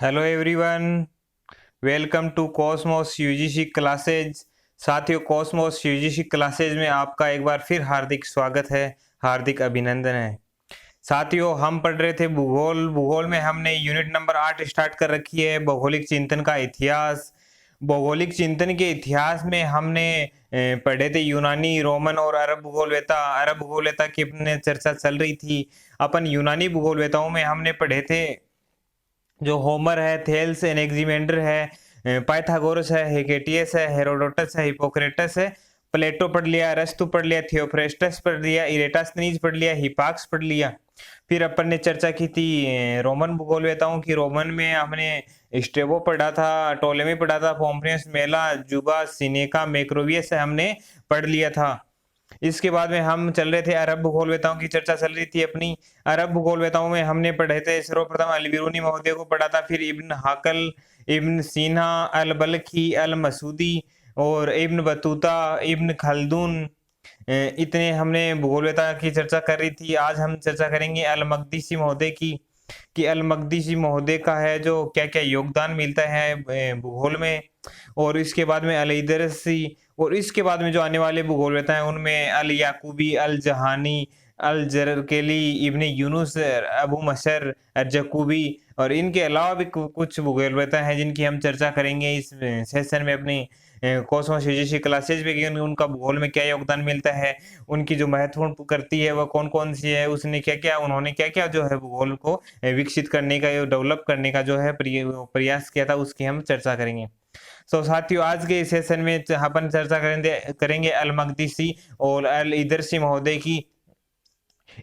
Hello everyone, welcome to Cosmos UGC classes. साथियों, Cosmos UGC classes में आपका एक बार फिर हार्दिक स्वागत है, हार्दिक अभिनंदन है। साथियों, हम पढ़ रहे थे भूगोल। भूगोल में हमने यूनिट नंबर 8 स्टार्ट कर रखी है, भौगोलिक चिंतन का इतिहास। भौगोलिक चिंतन के इतिहास में हमने पढ़े थे यूनानी, रोमन और अरब भूगोलवेता। अरब भूगोलवेता की अपने चर्चा चल रही थी। अपन यूनानी भूगोलवेताओं में हमने पढ़े थे जो होमर है, थेल्स, एनेक्सिमेंडर है, पाइथागोरस है, हेकेटियस है, हेरोडोटस है, हिपोक्रेटस है। प्लेटो पढ़ लिया, अरस्तु पढ़ लिया, थियोफ्रेस्टस पढ़ लिया, इरेटास्थनीज पढ़ लिया, हिपाक्स पढ़ लिया। फिर अपन ने चर्चा की थी रोमन भूगोलवेताओं की। रोमन में हमने स्ट्रेबो पढ़ा था, टोलेमी पढ़ा था, पोम्पियस मेला, जुबा, सिनेका, मैक्रोवियस हमने पढ़ लिया था। इसके बाद में हम चल रहे थे, अरब भूगोलवेताओं की चर्चा चल रही थी अपनी। अरब भूगोलवेताओं में हमने पढ़े थे, सर्वप्रथम अल बिरूनी महोदय को पढ़ा था, फिर इब्न हाकल, इब्न सीना, अल बल्खी, अल मसूदी और इब्न बतूता, इब्न खल्दून। इतने हमने भूगोलवेता की चर्चा कर रही थी। आज हम चर्चा करेंगे अल मकदीसी महोदय की, कि अल मकदीसी महोदय का है जो क्या क्या योगदान मिलता है भूगोल में। और इसके बाद में अल इदरसी, और इसके बाद में जो आने वाले भूगोलवेता हैं उनमें अल याकूबी, अल जहानी, अल जरकेली, इब्ने यूनुस, अबू मसर, जकूबी। और इनके अलावा भी कुछ भूगोलवेता हैं जिनकी हम चर्चा करेंगे इस सेशन में अपनी कॉस्मोस यूजीसी क्लासेज में, कि उनका भूगोल में क्या योगदान मिलता है, उनकी जो महत्वपूर्ण करती है वह कौन कौन सी है, उसने क्या क्या, उन्होंने क्या क्या जो है भूगोल को विकसित करने का, डेवलप करने का जो है प्रयास किया था, उसकी हम चर्चा करेंगे। सो साथियों, आज के इस सेशन में अपन चर्चा करेंगे अल मकदीसी और अल इदरसी महोदय की।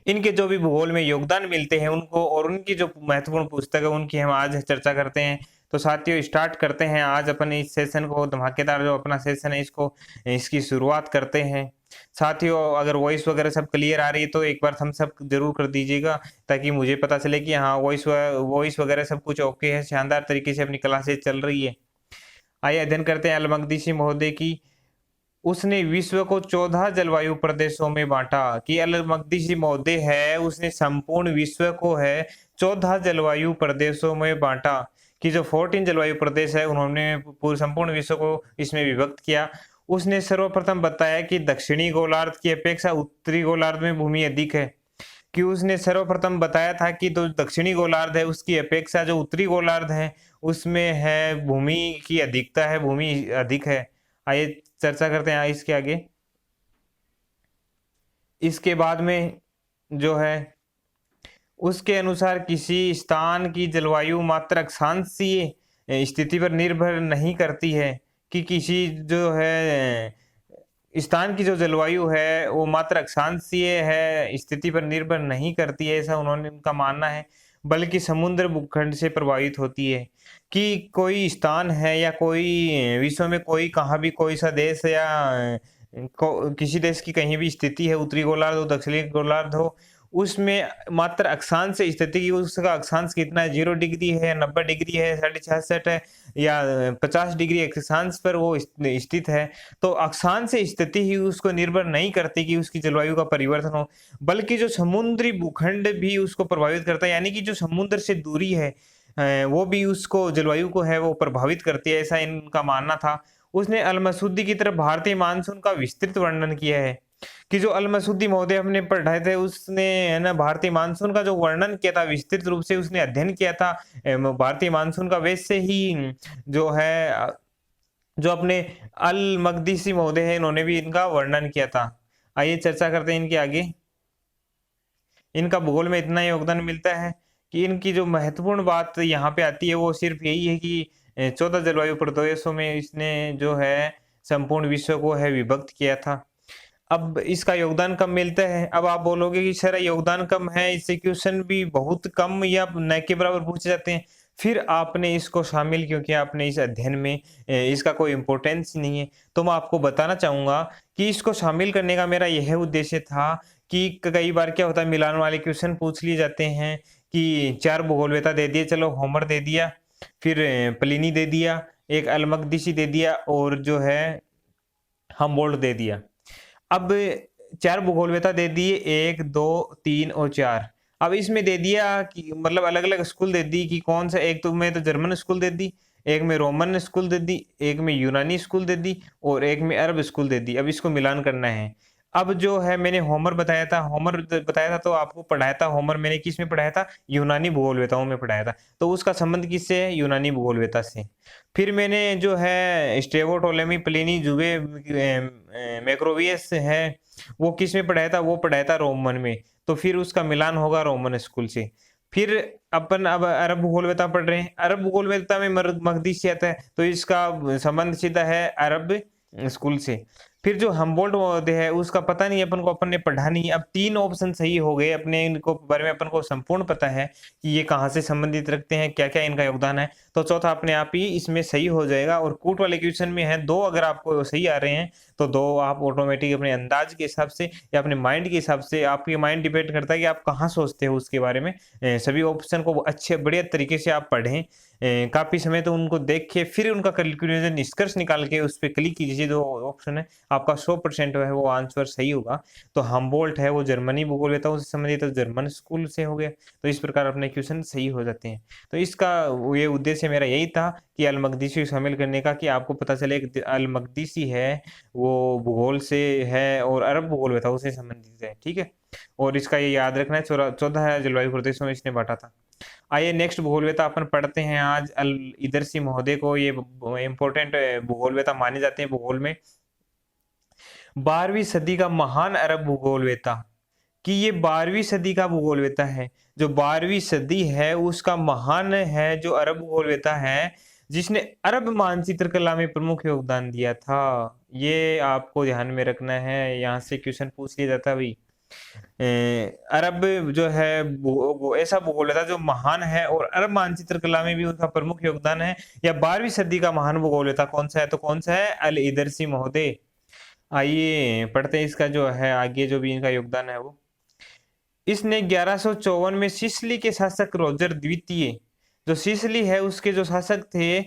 इनके जो भी भूगोल में योगदान मिलते हैं उनको, और उनकी जो महत्वपूर्ण पुस्तक है उनकी हम आज चर्चा करते हैं। तो साथियों, स्टार्ट करते हैं आज अपन इस सेशन को। धमाकेदार जो अपना सेशन है इसको, इसकी शुरुआत करते हैं। साथियों, अगर वॉइस वगैरह सब क्लियर आ रही है तो एक बार थम्स अप जरूर कर दीजिएगा, ताकि मुझे पता चले कि हाँ, वॉइस वगैरह सब कुछ ओके है, शानदार तरीके से अपनी क्लासेस चल रही है। आइए अध्ययन करते हैं अल मकदीसी महोदय की। उसने विश्व को 14 जलवायु प्रदेशों में बांटा। कि अल मकदीसी महोदय है, उसने संपूर्ण विश्व को है 14 जलवायु प्रदेशों में बांटा। कि जो 14 जलवायु प्रदेश है उन्होंने पूरे संपूर्ण विश्व को इसमें विभक्त किया। उसने सर्वप्रथम बताया कि दक्षिणी गोलार्ध की अपेक्षा उत्तरी गोलार्ध में भूमि अधिक है। कि उसने सर्वप्रथम बताया था कि जो दक्षिणी गोलार्ध है उसकी अपेक्षा जो उत्तरी गोलार्ध है उसमें है भूमि की अधिकता है, भूमि अधिक है। आइए चर्चा करते हैं इसके आगे। इसके बाद में जो है, उसके अनुसार किसी स्थान की जलवायु मात्र अक्षांशीय स्थिति पर निर्भर नहीं करती है। कि किसी जो है स्थान की जो जलवायु है वो मात्र अक्षांशीय है, स्थिति पर निर्भर नहीं करती है, ऐसा उन्होंने उनका मानना है, बल्कि समुद्र भूखंड से प्रभावित होती है। कि कोई स्थान है या कोई विश्व में कोई कहाँ भी कोई सा देश या किसी देश की कहीं भी स्थिति है, उत्तरी गोलार्ध हो, दक्षिणी गोलार्ध हो, उसमें मात्र अक्षांश स्थिति की, उसका अक्षांश कितना है, 0 डिग्री है, 90 डिग्री है, 66 है, या 50 डिग्री अक्षांश पर वो स्थित है। तो अक्षांश स्थिति ही उसको निर्भर नहीं करती कि उसकी जलवायु का परिवर्तन हो, बल्कि जो समुद्री भूखंड भी उसको प्रभावित करता है। यानी कि जो समुद्र से दूरी है वो भी उसको, जलवायु को है वो प्रभावित करती है, ऐसा इनका मानना था। उसने अल मसूदी की तरफ भारतीय मानसून का विस्तृत वर्णन किया है। कि जो अल मसूदी महोदय हमने पढ़ाए थे उसने है ना भारतीय मानसून का जो वर्णन किया था, विस्तृत रूप से उसने अध्ययन किया था भारतीय मानसून का। वैसे ही जो है जो अपने अल मकदीसी महोदय है इन्होंने भी इनका वर्णन किया था। आइए चर्चा करते हैं इनके आगे। इनका भूगोल में इतना योगदान मिलता है कि इनकी जो महत्वपूर्ण बात यहाँ पे आती है वो सिर्फ यही है कि 14 जलवायु प्रदेशों में इसने जो है संपूर्ण विश्व को है विभक्त किया था। अब इसका योगदान कम मिलता है। अब आप बोलोगे कि सर योगदान कम है, इससे क्वेश्चन भी बहुत कम या न के बराबर पूछे जाते हैं, फिर आपने इसको शामिल क्यों किया अपने इस अध्ययन में, इसका कोई इम्पोर्टेंस नहीं है। तो मैं आपको बताना चाहूंगा कि इसको शामिल करने का मेरा यह उद्देश्य था कि कई बार क्या होता है, मिलान वाले क्वेश्चन पूछ लिए जाते हैं कि 4 भूगोलवेता दे दिए, चलो होमर दे दिया, फिर प्लिनी दे दिया, एक अलमकदीसी दे दिया, और जो है हमबोल्ट दे दिया। अब 4 भूगोलवेता दे दिए, 1 2 3 और 4। अब इसमें दे दिया कि मतलब अलग अलग स्कूल दे दी कि कौन सा, एक तो में तो जर्मन स्कूल दे दी, एक में रोमन स्कूल दे दी, एक में यूनानी स्कूल दे दी और एक में अरब स्कूल दे दी। अब इसको मिलान करना है। अब जो है मैंने होमर बताया था, बताया था तो आपको पढ़ाया था। होमर मैंने किस में पढ़ाया था? यूनानी भूगोलवेताओं में पढ़ाया था। तो उसका संबंध किससे है? यूनानी भूगोलवेता से। फिर मैंने जो है स्ट्रेबो, टोलेमी, प्लिनी, जुवे, मैक्रोवियस है, वो किस में पढ़ाया था? वो पढ़ाया था रोमन में। तो फिर उसका मिलान होगा रोमन स्कूल से। फिर अपन अब अरब भूगोलवेता पढ़ रहे हैं। अरब भूगोलवेता में मकदीसियत है, तो इसका संबंध सीधा है अरब स्कूल से। फिर जो हम्बोल्ट महोदय है उसका पता नहीं, अपन ने पढ़ा नहीं। अब 3 ऑप्शन सही हो गए, अपने इनको बारे में अपन को संपूर्ण पता है कि ये कहाँ से संबंधित रखते हैं, क्या-क्या इनका योगदान है। तो चौथा अपने आप ही इसमें सही हो जाएगा। और कूट वाले क्वेश्चन में है 2, अगर आपको सही आ रहे हैं तो 2 आप ऑटोमेटिक अपने अंदाज के हिसाब से या अपने माइंड के हिसाब से, आपके माइंड डिपेंड करता है कि आप कहाँ सोचते हो उसके बारे में। सभी ऑप्शन को अच्छे बढ़िया तरीके से आप पढ़ें। काफ़ी समय तो उनको देख के फिर उनका कैलकुलेशन निष्कर्ष निकाल के उस पे क्लिक कीजिए। जो ऑप्शन है आपका 100% है वो आंसर सही होगा। तो हम्बोल्ट है वो जर्मनी भूगोलवेताओं से संबंधित, तो जर्मन स्कूल से हो गया। तो इस प्रकार अपने क्वेश्चन सही हो जाते हैं। तो इसका ये उद्देश्य मेरा यही था कि अल-मकदसी को शामिल करने का, कि आपको पता चले कि अल-मकदसी है वो भूगोल से है और अरब भूगोलवेताओं से संबंधित है। ठीक है? और इसका ये याद रखना है, 14 जलवायु प्रदेशों में इसने बाँटा था। आइए नेक्स्ट भूगोलवेता अपन पढ़ते हैं आज। अल इदरसी महोदय को, ये इम्पोर्टेंट भूगोलवेता माने जाते हैं भूगोल में। 12वीं सदी का महान अरब भूगोलवेता, कि ये 12वीं सदी का भूगोलवेता है। जो 12वीं सदी है उसका महान है जो अरब भूगोलवेता है, जिसने अरब मानचित्र कला में प्रमुख योगदान दिया था। ये आपको ध्यान में रखना है, यहाँ से क्वेश्चन पूछ लिया जाता है भाई। अरब जो है वो ऐसा भूगोलवेता जो महान है और अरब मानचित्र कला में भी उनका प्रमुख योगदान है। या 12वीं सदी का महान भूगोलवेता कौन सा है? तो कौन सा है? अल इदरसी महोदय। आइए पढ़ते हैं इसका जो है आगे जो भी इनका योगदान है वो। इसने 1154 में सिसिली के शासक रोजर द्वितीय, जो सिसिली है उसके जो शासक थे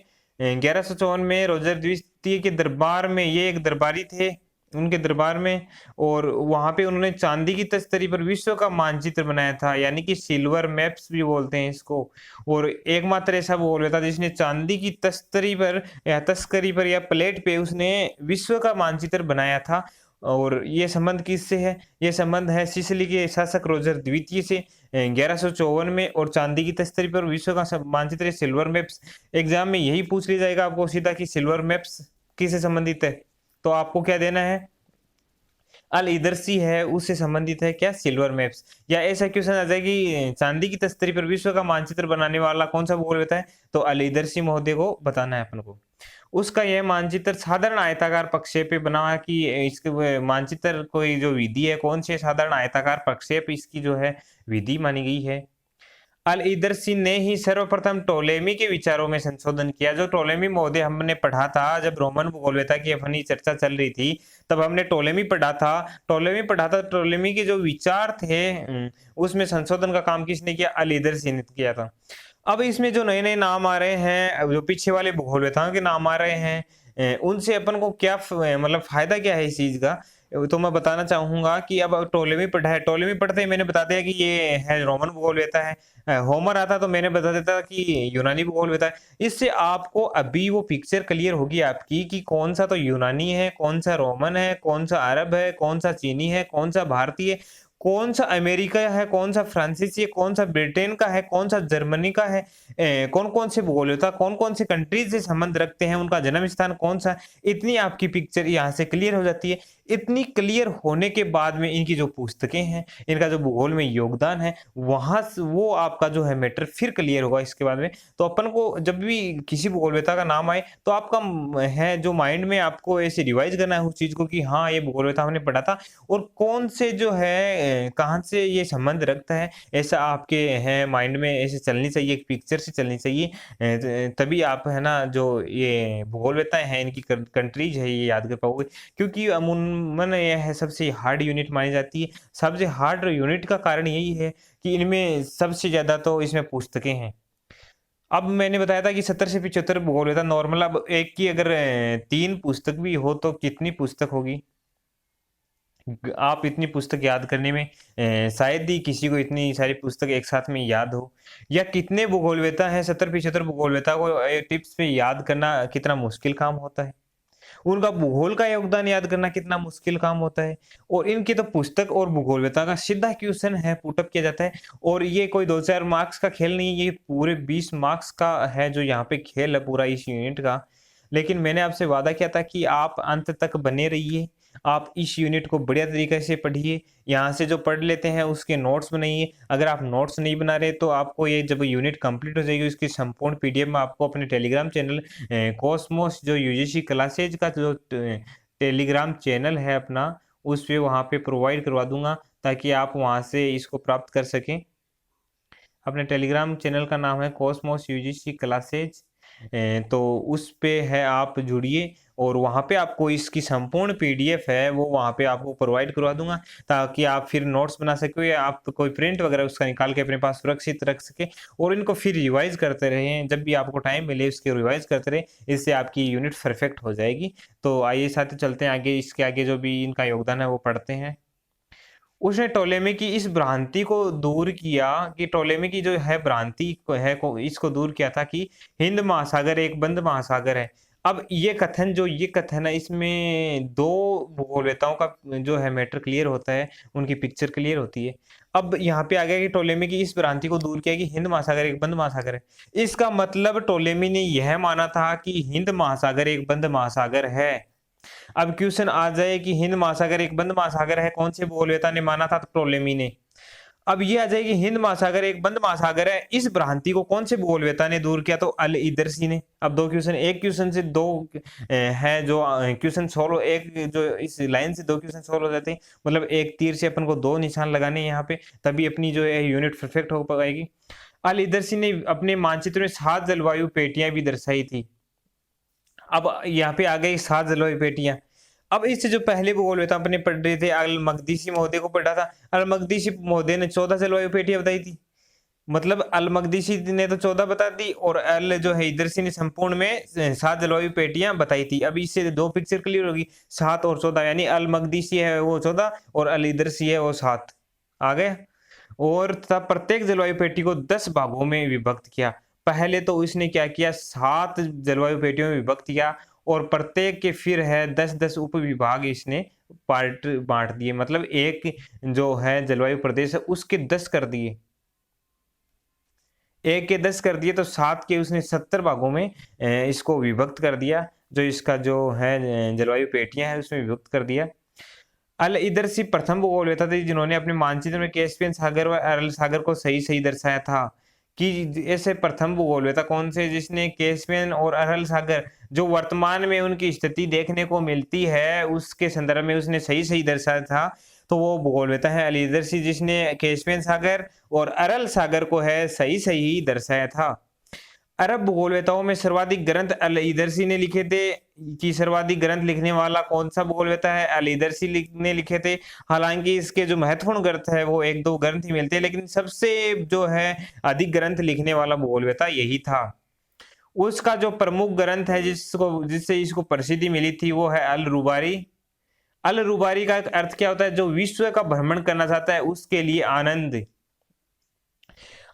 1154 में रोजर द्वितीय के दरबार में, ये एक दरबारी थे उनके दरबार में, और वहां पे उन्होंने चांदी की तस्तरी पर विश्व का मानचित्र बनाया था, यानी कि सिल्वर मैप्स भी बोलते हैं इसको। और एकमात्र ऐसा भूगोलवेता जिसने चांदी की तस्तरी पर या तस्करी पर या प्लेट पे उसने विश्व का मानचित्र बनाया था। और ये संबंध किससे है? ये संबंध है सिसिली के शासक रोजर द्वितीय से 1154 में। और चांदी की तस्तरी पर विश्व का मानचित्र सिल्वर मैप्स, एग्जाम में यही पूछ लिया जाएगा आपको सीधा कि सिल्वर मैप्स किससे संबंधित है। तो आपको क्या देना है? अल इदरसी है उससे संबंधित है क्या? Silver maps. या ऐसा क्वेश्चन आ जाए कि चांदी की तस्तरी पर विश्व का मानचित्र बनाने वाला कौन सा भूगोलवेता है? तो अल इदरसी महोदय को बताना है अपन को। उसका यह मानचित्र साधारण आयताकार प्रक्षेप पे बना है, कि इसके मानचित्र कोई जो विधि है कौन सी? साधारण आयताकार प्रक्षेप इसकी जो है विधि मानी गई है। अल इदरसी ने ही सर्वप्रथम टोलेमी के विचारों में संशोधन किया। जो टोलेमी महोदय हमने पढ़ा था जब रोमन भूगोलवेता की अपनी चर्चा चल रही थी, तब हमने टोलेमी पढ़ा था। टोलेमी के जो विचार थे उसमें संशोधन का काम किसने किया? अल इदरसी ने किया था। अब इसमें जो नए नए नाम आ रहे हैं, जो पीछे वाले भूगोलवेताओं के नाम आ रहे हैं, उनसे अपन को क्या मतलब फायदा क्या है इस चीज का? तो मैं बताना चाहूंगा कि अब टोलेमी पढ़ा है, टोलेमी पढ़ते ही मैंने बता दिया कि ये है रोमन भूगोलवेता है। होमर आता तो मैंने बता देता कि यूनानी भूगोलवेता है। इससे आपको अभी वो पिक्चर क्लियर होगी आपकी कि कौन सा तो यूनानी है, कौन सा रोमन है, कौन सा अरब है, कौन सा चीनी है, कौन सा भारतीय, कौन सा अमेरिका है, कौन सा फ्रांसीसी है, कौन सा ब्रिटेन का है, कौन सा जर्मनी का है, कौन कौन से भूगोलवेता कौन कौन से कंट्रीज से संबंध रखते हैं, उनका जन्म स्थान कौन सा। इतनी आपकी पिक्चर यहाँ से क्लियर हो जाती है। इतनी क्लियर होने के बाद में इनकी जो पुस्तकें हैं, इनका जो भूगोल में योगदान है, वहां से वो आपका जो है मैटर फिर क्लियर होगा इसके बाद में। तो अपन को जब भी किसी भूगोलवेता का नाम आए तो आपका है जो माइंड में आपको ऐसे रिवाइज करना है उस चीज को कि हाँ ये भूगोलवेता हमने पढ़ा था, और कौन से जो है कहाँ से ये संबंध रखता है, ऐसा आपके है माइंड में ऐसे चलनी चाहिए, एक पिक्चर से चलनी चाहिए। तभी आप है ना जो ये भूगोलवेता है इनकी कंट्रीज है ये याद कर पाओगे। क्योंकि अमूमन यह है सबसे हार्ड यूनिट मानी जाती है। सबसे हार्ड यूनिट का कारण यही है कि इनमें सबसे ज्यादा तो इसमें पुस्तकें हैं। अब मैंने बताया था कि 70 से 75 भूगोलवेता नॉर्मल। अब एक की अगर 3 पुस्तक भी हो तो कितनी पुस्तक होगी? आप इतनी पुस्तक याद करने में शायद ही किसी को इतनी सारी पुस्तक एक साथ में याद हो, या कितने भूगोलवेता हैं, 70-75 भूगोलवेता को टिप्स पे याद करना कितना मुश्किल काम होता है। उनका भूगोल का योगदान याद करना कितना मुश्किल काम होता है, और इनकी तो पुस्तक और भूगोलवेता का सीधा क्वेश्चन है, पुटअप किया जाता है। और ये कोई 2-4 मार्क्स का खेल नहीं है, ये पूरे 20 मार्क्स का है जो यहाँ पे खेल है पूरा इस यूनिट का। लेकिन मैंने आपसे वादा किया था कि आप अंत तक बने रहिए, आप इस यूनिट को बढ़िया तरीके से पढ़िए, यहाँ से जो पढ़ लेते हैं उसके नोट्स बनाइए। अगर आप नोट्स नहीं बना रहे तो आपको ये जब यूनिट कंप्लीट हो जाएगी उसकी संपूर्ण पीडीएफ में आपको अपने टेलीग्राम चैनल कॉस्मोस जो यूजीसी क्लासेज का जो टेलीग्राम चैनल है अपना, उस पे वहाँ पे प्रोवाइड करवा दूंगा ताकि आप वहाँ से इसको प्राप्त कर सकें। अपने टेलीग्राम चैनल का नाम है कॉस्मोस यूजीसी क्लासेज। तो उस पे है, आप जुड़िए और वहाँ पे आपको इसकी संपूर्ण पीडीएफ है वो वहाँ पे आपको प्रोवाइड करवा दूंगा, ताकि आप फिर नोट्स बना सको या आप कोई प्रिंट वगैरह उसका निकाल के अपने पास सुरक्षित रख सके और इनको फिर रिवाइज करते रहें। जब भी आपको टाइम मिले उसके रिवाइज करते रहें, इससे आपकी यूनिट परफेक्ट हो जाएगी। तो आइए साथ चलते हैं आगे, इसके आगे जो भी इनका योगदान है वो पढ़ते हैं। उसने टोलेमी की इस भ्रांति को दूर किया कि टोलेमी की जो है भ्रांति को है को इसको दूर किया था कि हिंद महासागर एक बंद महासागर है। अब ये कथन है, इसमें दो भूगोलवेताओं का जो है मैटर क्लियर होता है, उनकी पिक्चर क्लियर होती है। अब यहाँ पे आ गया कि टोलेमी की इस भ्रांति को दूर किया कि हिंद महासागर एक बंद महासागर है। इसका मतलब टोलेमी ने यह माना था कि हिंद महासागर एक बंद महासागर है। अब क्वेश्चन आ जाए कि हिंद महासागर एक बंद महासागर है, कौन से भूगोलवेता ने माना था? तो टोलेमी ने। अब ये आ जाए कि हिंद महासागर एक बंद महासागर है, इस भ्रांति को कौन से भूगोलवेता ने दूर किया? तो अल इदरसी ने। अब दो क्वेश्चन, एक क्वेश्चन से दो है जो क्वेश्चन सोल्व, एक जो इस लाइन से दो क्वेश्चन सोल्व हो जाते हैं, मतलब एक तीर से अपन को दो निशान लगाने हैं यहाँ पे, तभी अपनी जो है यूनिट परफेक्ट हो पाएगी। अल इदरसी ने अपने मानचित्र में 7 जलवायु पेटियां भी दर्शाई थी। अब यहाँ पे आ गई 7 जलवायु पेटियां। अब इससे जो पहले भूगोलवेता अपने पढ़ रहे थे, अल मकदीसी महोदय को पढ़ा था। अल मकदीसी महोदय ने 14 जलवायु पेटियां बताई थी। मतलब अल मकदीसी ने तो 14 बता दी और अल जो है इदरसी ने संपूर्ण में 7 जलवायु पेटियां बताई थी। अब इससे दो पिक्चर क्लियर होगी, 7 और 14, यानी अल मकदीसी है वो 14 और अल इदरसी है वो 7। आ गया। और तब प्रत्येक जलवायु पेटी को 10 भागों में विभक्त किया। पहले तो इसने क्या किया, 7 जलवायु पेटियों में विभक्त किया और प्रत्येक के फिर है 10-10 उप विभाग इसने पार्ट बांट दिए। मतलब एक जो है जलवायु प्रदेश है उसके 10 कर दिए, एक के 10 कर दिए, तो 7 के उसने 70 भागों में इसको विभक्त कर दिया। जो इसका जो है जलवायु पेटियां है उसमें विभक्त कर दिया। अल इदरसी प्रथम भूगोलवेता थे जिन्होंने अपने मानचित्र में कैस्पियन सागर व अरल सागर को सही सही दर्शाया था। कि ऐसे प्रथम भूगोलवेता कौन से जिसने कैस्पियन और अरल सागर जो वर्तमान में उनकी स्थिति देखने को मिलती है उसके संदर्भ में उसने सही सही दर्शाया था, तो वो भूगोलवेता है अल इदरसी जिसने कैस्पियन सागर और अरल सागर को है सही सही दर्शाया था। अरब भूगोलवेताओं में सर्वाधिक ग्रंथ अल इदरसी ने लिखे थे। कि सर्वाधिक ग्रंथ लिखने वाला कौन सा भूगोलवेता है? अल इदरसी ने लिखे थे। हालांकि इसके जो महत्वपूर्ण ग्रंथ है वो एक दो ग्रंथ ही मिलते हैं, लेकिन सबसे जो है अधिक ग्रंथ लिखने वाला भूगोलवेता यही था। उसका जो प्रमुख ग्रंथ है जिससे इसको प्रसिद्धि मिली थी वो है अल रुबारी। अल रुबारी का अर्थ क्या होता है? जो विश्व का भ्रमण करना चाहता है उसके लिए आनंद।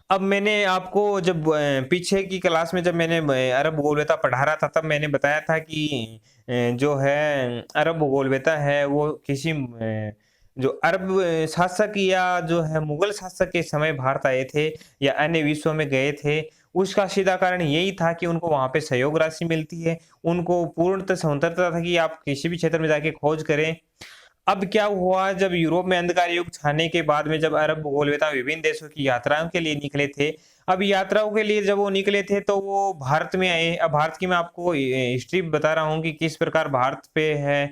अब मैंने आपको जब पीछे की क्लास में जब मैंने अरब भूगोलवेता पढ़ा रहा था तब मैंने बताया था कि जो है अरब भूगोलवेता है वो किसी जो अरब शासक या जो है मुगल शासक के समय भारत आए थे या अन्य विश्व में गए थे, उसका सीधा कारण यही था कि उनको वहां पे सहयोग राशि मिलती है, उनको पूर्णतः स्वतंत्रता था कि आप किसी भी क्षेत्र में जाके खोज करें। अब क्या हुआ, जब यूरोप में अंधकार युग छाने के बाद में जब अरब भूगोलवेता विभिन्न देशों की यात्राओं के लिए निकले थे, अब यात्राओं के लिए जब वो निकले थे तो वो भारत में आए। अब भारत की मैं आपको हिस्ट्री बता रहा हूँ कि किस प्रकार भारत पे है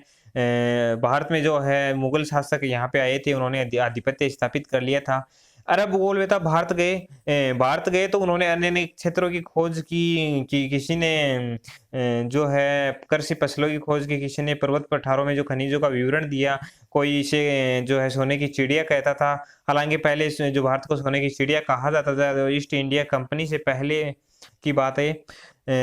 भारत में जो है मुगल शासक यहाँ पे आए थे, उन्होंने आधिपत्य स्थापित कर लिया था। अरब भूगोलवेता भारत गए तो उन्होंने अन्य अन्य क्षेत्रों की खोज की कि किसी ने जो है कृषि फसलों की खोज की, किसी ने पर्वत पठारों में जो खनिजों का विवरण दिया, कोई इसे जो है सोने की चिड़िया कहता था। हालांकि पहले जो भारत को सोने की चिड़िया कहा जाता था, तो ईस्ट इंडिया कंपनी से पहले की बात है।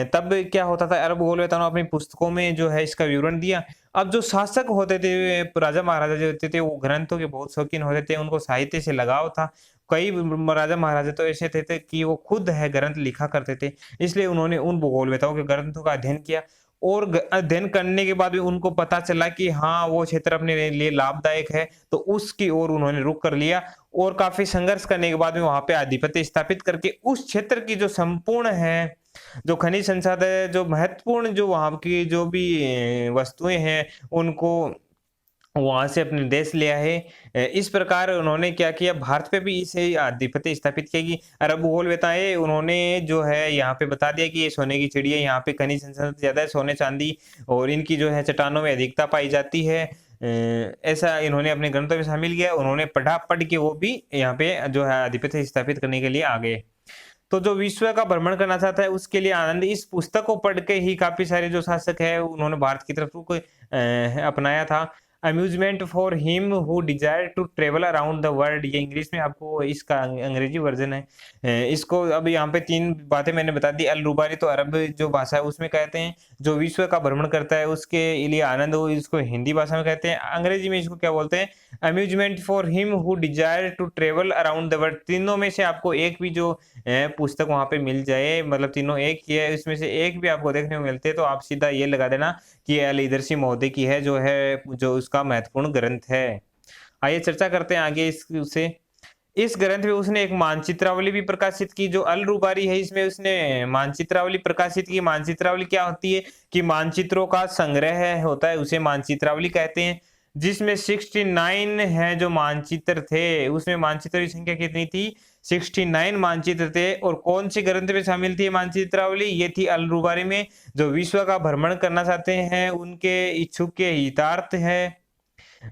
तब क्या होता था, अरब गोलवेताओं ने अपनी पुस्तकों में जो है इसका विवरण दिया। अब जो शासक होते थे, राजा महाराजा जो होते थे, वो ग्रंथों के बहुत शौकीन होते थे, उनको साहित्य से लगाव था। कई राजा महाराजा तो ऐसे थे कि वो खुद है ग्रंथ लिखा करते थे, इसलिए उन्होंने उन भूगोलवेताओं के ग्रंथों का अध्ययन किया। और अध्ययन करने के बाद भी उनको पता चला कि हाँ, वो क्षेत्र अपने लिए लाभदायक है, तो उसकी ओर उन्होंने रुख कर लिया। और काफी संघर्ष करने के बाद में वहां पे आधिपत्य स्थापित करके उस क्षेत्र की जो संपूर्ण है, जो खनिज संसाधन है, जो महत्वपूर्ण जो वहां की जो भी वस्तुएं हैं, उनको वहां से अपने देश लिया है। इस प्रकार उन्होंने क्या किया, भारत पे भी इसे आधिपत्य स्थापित किया कि अरब भूगोलवेताएं उन्होंने जो है यहाँ पे बता दिया कि ये सोने की चिड़िया, यहाँ पे खनिज संसाधन ज्यादा है, सोने चांदी, और इनकी जो है चट्टानों में अधिकता पाई जाती है। ऐसा इन्होंने अपने ग्रंथों में शामिल किया। उन्होंने पढ़ के वो भी यहाँ पे जो है आधिपत्य स्थापित करने के लिए आ गए। तो जो विश्व का भ्रमण करना चाहता है उसके लिए आनंद इस पुस्तक को पढ़ के ही काफी सारे जो शासक है उन्होंने भारत की तरफ रुख अपनाया था। Amusement for him who desire to travel around the world, ये इंग्लिश में आपको इसका अंग्रेजी वर्जन है। इसको अब यहाँ पे 3 बातें मैंने बता दी। अल रुबारी तो अरब जो भाषा है उसमें कहते हैं, जो विश्व का भ्रमण करता है उसके लिए आनंद हो, इसको हिंदी भाषा में कहते हैं। अंग्रेजी में इसको क्या बोलते हैं, amusement for him who desire to travel around the world. तीनों में से आपको एक भी जो पुस्तक वहां पे मिल जाए, मतलब तीनों एक ही है, इसमें से एक भी आपको देखने को मिलते हैं, तो आप सीधा ये लगा देना कि अल ईदर्शी महोदय की है, जो उसका महत्वपूर्ण ग्रंथ है। आइए चर्चा करते हैं आगे उससे। इस ग्रंथ में उसने एक मानचित्रावली भी प्रकाशित की। जो अल रुबारी है इसमें उसने मानचित्रावली प्रकाशित की। मानचित्रावली क्या होती है कि मानचित्रों का संग्रह होता है, उसे मानचित्रावली कहते हैं। जिसमें 69 है जो मानचित्र थे, उसमें मानचित्रों की संख्या कितनी थी, 69 मानचित्र थे। और कौन से ग्रंथ में शामिल थी मानचित्रावली, ये थी अल रुबारी में। जो विश्व का भ्रमण करना चाहते हैं उनके इच्छुक के हितार्थ है,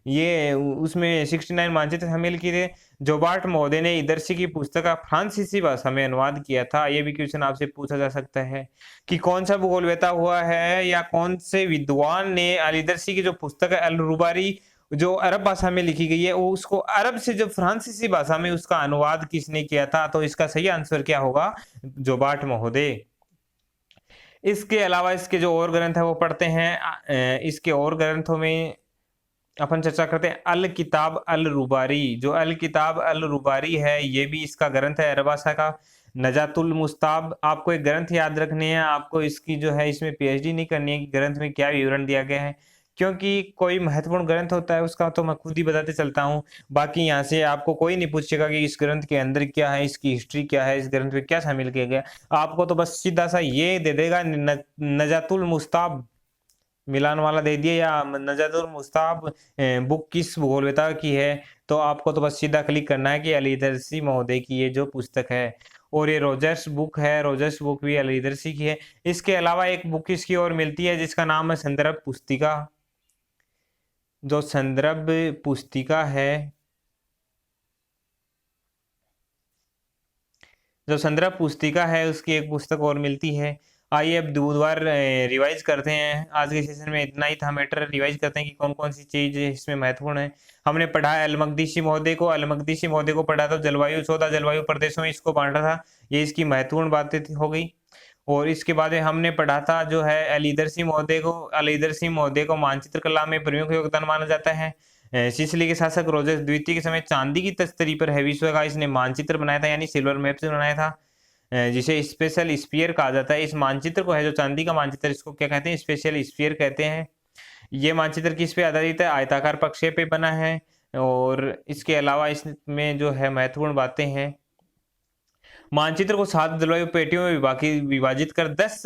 ये उसमें 69 मानचित्र शामिल किए थे। जोबार्ट महोदय ने इदर्शी की पुस्तक का फ्रांसीसी भाषा में अनुवाद किया था। ये भी क्वेश्चन आपसे पूछा जा सकता है कि कौन सा भूगोलवेता हुआ है या कौन से विद्वान ने अल इदर्शी की जो पुस्तक है अल रुबारी, जो अरब भाषा में लिखी गई है, वो उसको अरब से जो फ्रांसीसी भाषा में उसका अनुवाद किसने किया था। तो इसका सही आंसर क्या होगा, जोबार्ट महोदय। इसके अलावा इसके जो और ग्रंथ है वो पढ़ते हैं। इसके और ग्रंथों में अपन चर्चा करते हैं अल किताब अल रुबारी। जो अल किताब अल रुबारी है ये भी इसका ग्रंथ है अरब भाषा का। नजातुल मुस्ताब, आपको एक ग्रंथ याद रखने हैं, आपको इसकी जो है इसमें पीएचडी नहीं करनी है कि ग्रंथ में क्या विवरण दिया गया है, क्योंकि कोई महत्वपूर्ण ग्रंथ होता है उसका तो मैं खुद ही बताते चलता हूँ। बाकी यहाँ से आपको कोई नहीं पूछेगा कि इस ग्रंथ के अंदर क्या है, इसकी हिस्ट्री क्या है, इस ग्रंथ में क्या शामिल किया गया। आपको तो बस सीधा सा ये दे देगा नजातुल मुस्ताब मिलान वाला दे दिया, या नजातुल मुस्ताब बुक किस भूगोलवेता की है, तो आपको तो बस सीधा क्लिक करना है कि अली इदर्सी महोदय की ये जो पुस्तक है। और ये रोजर्स बुक है, रोजर्स बुक भी अली इदर्सी की है। इसके अलावा एक बुक इसकी और मिलती है जिसका नाम है संदर्भ पुस्तिका। जो संदर्भ पुस्तिका है, जो संदर्भ पुस्तिका है उसकी एक पुस्तक और मिलती है। आइए अब बुधवार रिवाइज करते हैं। आज के सेशन में इतना ही था मैटर। रिवाइज करते हैं कि कौन कौन सी चीज इसमें महत्वपूर्ण है। हमने पढ़ा है अल मकदीसी महोदय को, अल मकदीसी महोदय को पढ़ा था। जलवायु 14 जलवायु प्रदेशों में इसको बांटा था, ये इसकी महत्वपूर्ण बातें हो गई। और इसके बाद हमने पढ़ा था जो है अल इदर्सी महोदय को। अल इदर्सी महोदय को मानचित्र कला में प्रमुख योगदान माना जाता है। सिसिली के शासक रोजर्स द्वितीय के समय चांदी की तस्तरी पर है विश्व का इसने मानचित्र बनाया था, यानी सिल्वर मैप से बनाया था, जिसे स्पेशल स्फीयर कहा जाता है। इस मानचित्र को है जो चांदी का मानचित्र, इसको क्या कहते हैं, स्पेशल स्फीयर कहते हैं। ये मानचित्र किस पे आधारित है, आयताकार प्रक्षेप पे बना है। और इसके अलावा इसमें जो है महत्वपूर्ण बातें हैं, मानचित्र को 7 जलवायु पेटियों में विभाजित कर 10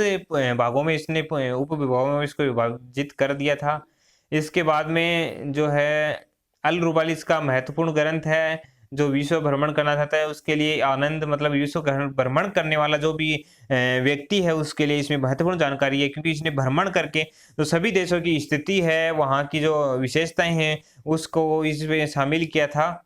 भागों में इसने उप विभागों में इसको विभाजित कर दिया था। इसके बाद में जो है अल रुबाली इसका महत्वपूर्ण ग्रंथ है। जो विश्व भ्रमण करना चाहता है उसके लिए आनंद, मतलब विश्व भ्रमण करने वाला जो भी व्यक्ति है उसके लिए इसमें महत्वपूर्ण जानकारी है, क्योंकि इसने भ्रमण करके जो सभी देशों की स्थिति है, वहाँ की जो विशेषताएं हैं उसको इसमें शामिल किया था।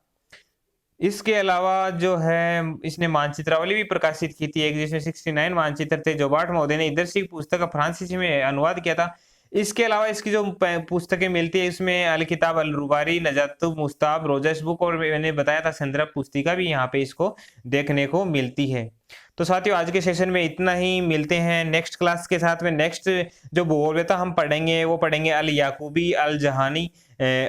इसके अलावा जो है इसने मानचित्रावली भी प्रकाशित की थी एक, जिसमें 69 मानचित्र थे। जोबार्ट महोदय ने इदर्शी की पुस्तक का फ्रांसीसी में अनुवाद किया था। इसके अलावा इसकी जो पुस्तकें मिलती है इसमें अल किताब अल रुबारी, नजातुल मुस्ताब, रोजर्स बुक, और मैंने बताया था संदर्भ पुस्तिका भी यहाँ पे इसको देखने को मिलती है। तो साथियों आज के सेशन में इतना ही, मिलते हैं नेक्स्ट क्लास के साथ में। नेक्स्ट जो बोलवेता हम पढ़ेंगे वो पढ़ेंगे अल याकूबी अल जहानी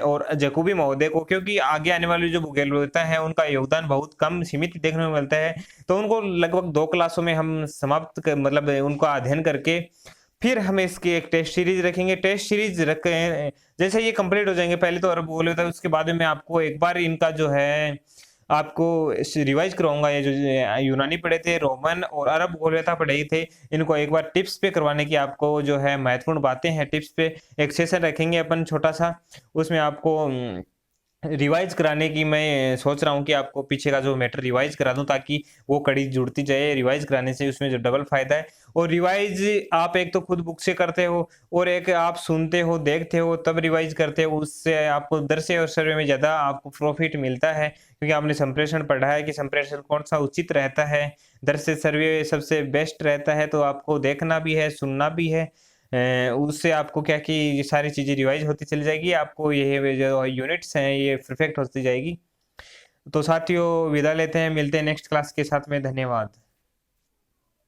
और जकूबी महोदय को, क्योंकि आगे आने वाली जो बोलवेता है उनका योगदान बहुत कम सीमित देखने को मिलता है। तो उनको लगभग 2 क्लासों में हम समाप्त मतलब उनका अध्ययन करके फिर हम इसकी एक टेस्ट सीरीज रखेंगे। टेस्ट सीरीज रख जैसे ये कंप्लीट हो जाएंगे, पहले तो अरब बोलवेता, उसके बाद में मैं आपको एक बार इनका जो है आपको रिवाइज कराऊंगा। ये जो यूनानी पढ़े थे, रोमन और अरब बोलवेता पढ़े थे, इनको एक बार टिप्स पे करवाने की आपको जो है महत्वपूर्ण बातें हैं, टिप्स पे एक सेशन रखेंगे अपन छोटा सा। उसमें आपको रिवाइज कराने की मैं सोच रहा हूँ कि आपको पीछे का जो मैटर रिवाइज करा दूं, ताकि वो कड़ी जुड़ती जाए। रिवाइज कराने से उसमें जो डबल फायदा है, और रिवाइज आप एक तो खुद बुक से करते हो और एक आप सुनते हो, देखते हो, तब रिवाइज करते हो। उससे आपको दरसे और सर्वे में ज़्यादा आपको प्रॉफिट मिलता है, क्योंकि आपने संप्रेषण पढ़ा है कि संप्रेषण कौन सा उचित रहता है, दरसे सर्वे सबसे बेस्ट रहता है। तो आपको देखना भी है, सुनना भी है। उससे आपको क्या कि ये सारी चीज़ें रिवाइज होती चली जाएगी, आपको ये जो यूनिट्स हैं ये परफेक्ट होती जाएगी। तो साथियों विदा लेते हैं, मिलते हैं नेक्स्ट क्लास के साथ में। धन्यवाद।